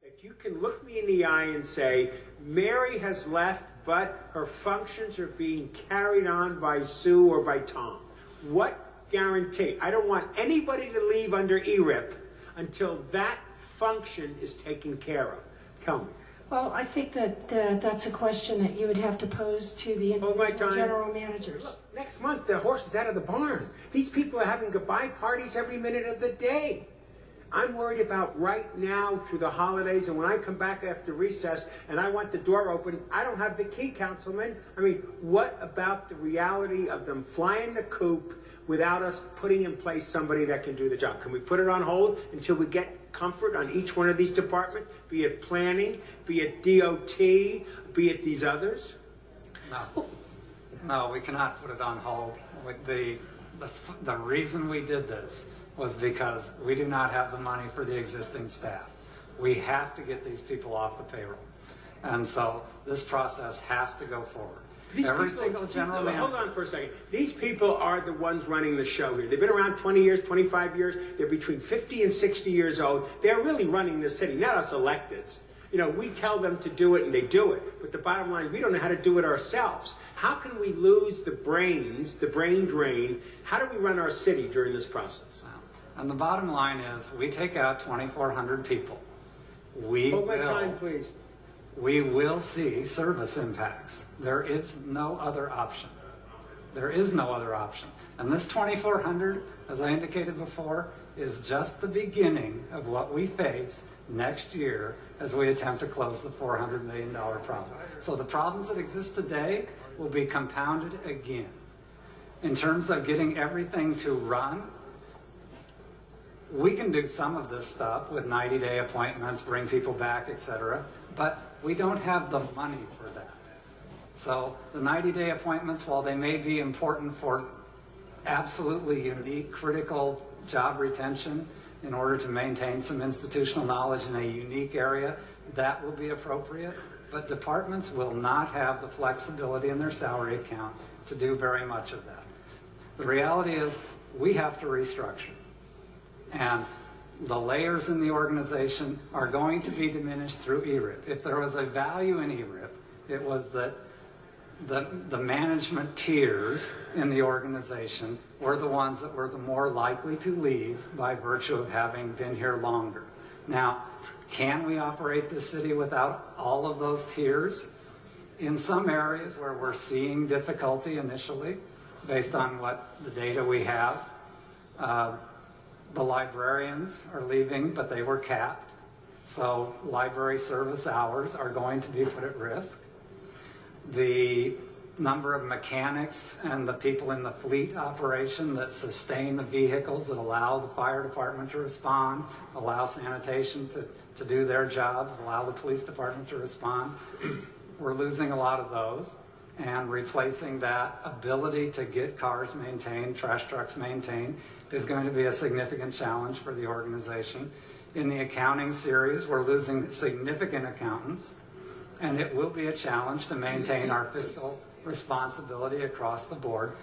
That you can look me in the eye and say, Mary has left, but her functions are being carried on by Sue or by Tom. What guarantee? I don't want anybody to leave under ERIP until that function is taken care of. Tell me. Well, I think that that's a question that you would have to pose to the individual general managers. Look, next month, the horse is out of the barn. These people are having goodbye parties every minute of the day. I'm worried about right now through the holidays, and when I come back after recess and I want the door open, I don't have the key, Councilman. I mean, what about the reality of them flying the coop without us putting in place somebody that can do the job? Can we put it on hold until we get comfort on each one of these departments, be it planning, be it DOT, be it these others? No, we cannot put it on hold. The reason we did this was because we do not have the money for the existing staff. We have to get these people off the payroll. And so this process has to go forward. Every single general manager. Hold on for a second. These people are the ones running the show here. They've been around 20 years, 25 years. They're between 50 and 60 years old. They're really running this city, not us electeds. You know, we tell them to do it and they do it. But the bottom line is we don't know how to do it ourselves. How can we lose the brains, the brain drain? How do we run our city during this process? And the bottom line is we take out 2,400 people. Hold my time, please. We will see service impacts. There is no other option. There is no other option. And this 2,400, as I indicated before, is just the beginning of what we face next year as we attempt to close the $400 million problem. So the problems that exist today will be compounded again. In terms of getting everything to run, we can do some of this stuff with 90-day appointments, bring people back, etc., but we don't have the money for that. So the 90-day appointments, while they may be important for absolutely unique, critical job retention in order to maintain some institutional knowledge in a unique area, that will be appropriate, but departments will not have the flexibility in their salary account to do very much of that. The reality is we have to restructure. And the layers in the organization are going to be diminished through ERIP. If there was a value in ERIP, it was that the management tiers in the organization were the ones that were the more likely to leave by virtue of having been here longer. Now, can we operate this city without all of those tiers? In some areas where we're seeing difficulty initially, based on what the data we have, the librarians are leaving, but they were capped. So library service hours are going to be put at risk. The number of mechanics and the people in the fleet operation that sustain the vehicles that allow the fire department to respond, allow sanitation to do their jobs, allow the police department to respond. We're losing a lot of those, and replacing that ability to get cars maintained, trash trucks maintained, is going to be a significant challenge for the organization. In the accounting series, we're losing significant accountants, and it will be a challenge to maintain our fiscal responsibility across the board,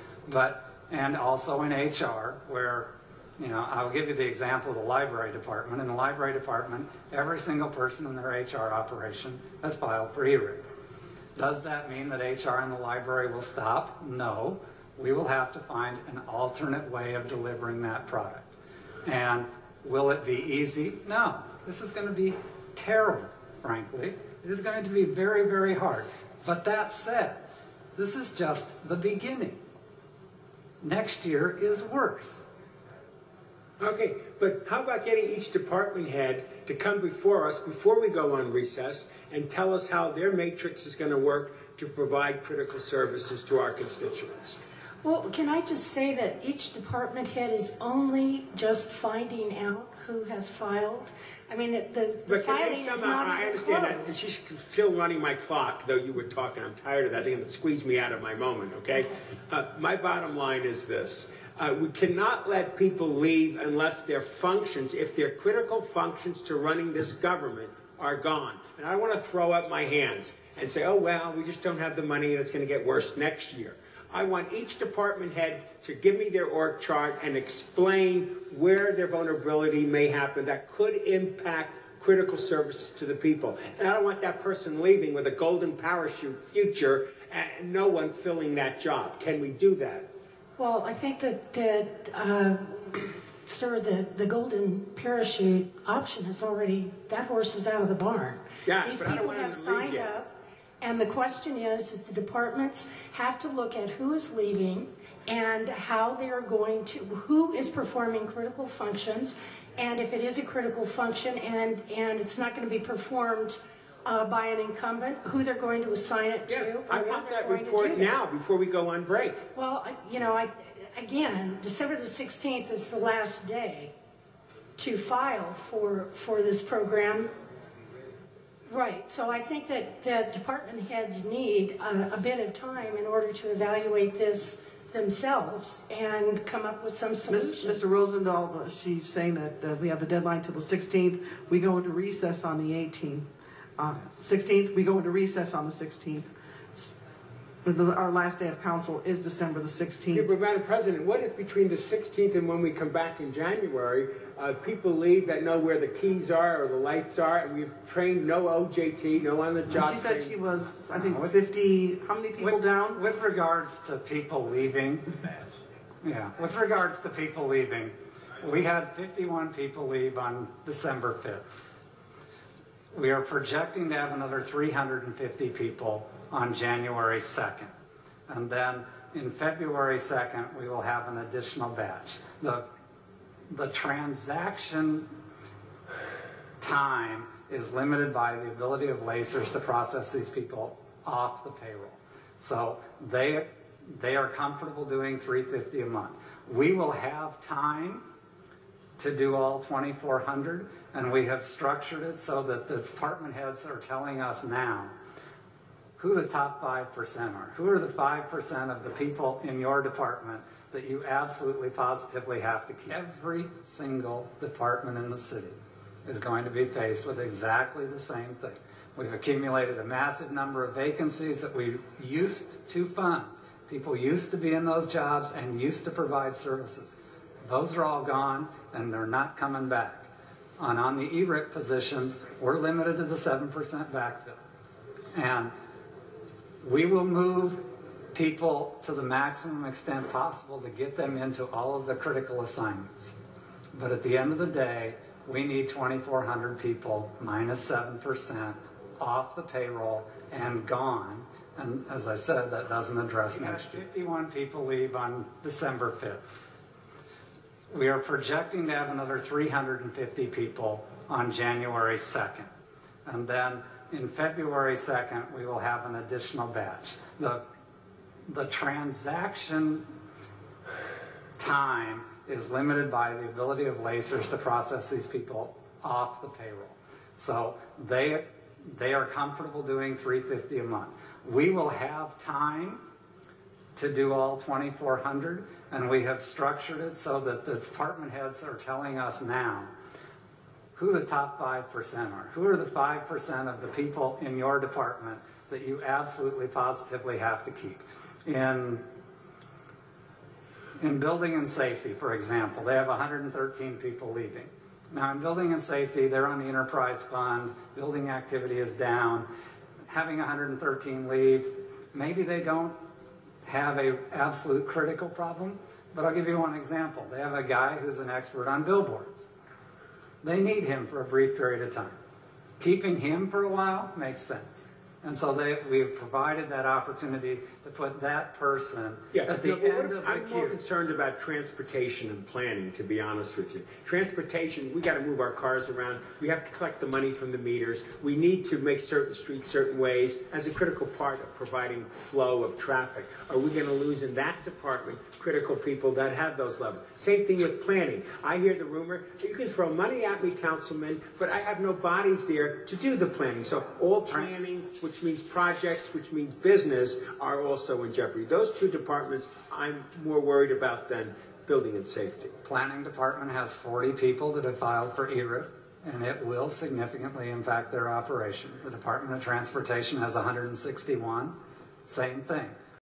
and also in HR, where, you know, I'll give you the example of the library department. In the library department, every single person in their HR operation has filed for ERIP. Does that mean that HR in the library will stop? No. We will have to find an alternate way of delivering that product. And will it be easy? No. This is going to be terrible, frankly. It is going to be very, very hard. But that said, this is just the beginning. Next year is worse. Okay, but how about getting each department head to come before us, before we go on recess, and tell us how their matrix is going to work to provide critical services to our constituents? Well, can I just say that each department head is only just finding out who has filed? I mean, the filing is not even I understand closed. that, and she's still running my clock, though you were talking. I'm tired of that thing, and it squeezed me out of my moment, okay? My bottom line is this. We cannot let people leave unless their functions, if their critical functions to running this government are gone. And I want to throw up my hands and say, oh, well, we just don't have the money and it's going to get worse next year. I want each department head to give me their org chart and explain where their vulnerability may happen that could impact critical services to the people. And I don't want that person leaving with a golden parachute future and no one filling that job. Can we do that? Well, I think sir, the golden parachute option is already, that horse is out of the barn. Yeah, These but I don't people want have him to leave signed yet. up, and the question is the departments have to look at who is leaving and how they are going to, who is performing critical functions, and if it is a critical function and it's not going to be performed by an incumbent, who they're going to assign it to. Yeah, I and how want they're that going to report do that. now before we go on break. Well, again, December the 16th is the last day to file for this program. Right, so I think that department heads need a bit of time in order to evaluate this themselves and come up with some solutions. Mr. Rosendahl, she's saying that we have the deadline till the 16th. We go into recess on the 18th. 16th, we go into recess on the 16th. Our last day of council is December the 16th. Yeah, but Madam President, what if between the 16th and when we come back in January, people leave that know where the keys are or the lights are, and we've trained no OJT, no on-the-job She said training? she was, I think, 50, how many people down? With regards to people leaving, with regards to people leaving, we had 51 people leave on December 5th. We are projecting to have another 350 people on January 2nd. And then in February 2nd, we will have an additional batch. The transaction time is limited by the ability of lacers to process these people off the payroll. So they are comfortable doing $350 a month. We will have time to do all 2,400, and we have structured it so that the department heads are telling us now who the top 5% are. Who are the 5% of the people in your department that you absolutely positively have to keep? Every single department in the city is going to be faced with exactly the same thing. We've accumulated a massive number of vacancies that we used to fund. People used to be in those jobs and used to provide services. Those are all gone, and they're not coming back. On the ERIP positions, we're limited to the 7% backfill. And we will move people to the maximum extent possible to get them into all of the critical assignments. But at the end of the day, we need 2,400 people, minus 7%, off the payroll and gone. And as I said, that doesn't address next year. 51 people leave on December 5th. We are projecting to have another 350 people on January 2nd. And then in February 2nd, we will have an additional batch. The transaction time is limited by the ability of lacers to process these people off the payroll. So they are comfortable doing $350 a month. We will have time to do all 2,400, and we have structured it so that the department heads are telling us now who the top 5% are. Who are the 5% of the people in your department that you absolutely positively have to keep? In building and safety, for example, they have 113 people leaving. Now in building and safety, they're on the enterprise fund, building activity is down, having 113 leave, maybe they don't have an absolute critical problem, but I'll give you one example. They have a guy who's an expert on billboards. They need him for a brief period of time. Keeping him for a while makes sense. And so we've provided that opportunity to put that person at the end of the I'm queue. more concerned about transportation and planning, to be honest with you. Transportation, we got to move our cars around. We have to collect the money from the meters. We need to make certain streets certain ways as a critical part of providing flow of traffic. Are we going to lose in that department critical people that have those levels? Same thing with planning. I hear the rumor, you can throw money at me, Councilman, but I have no bodies there to do the planning. So all planning, which means projects, which means business, are also in jeopardy. Those two departments I'm more worried about than building and safety. Planning department has 40 people that have filed for ERIP, and it will significantly impact their operation. The Department of Transportation has 161. Same thing.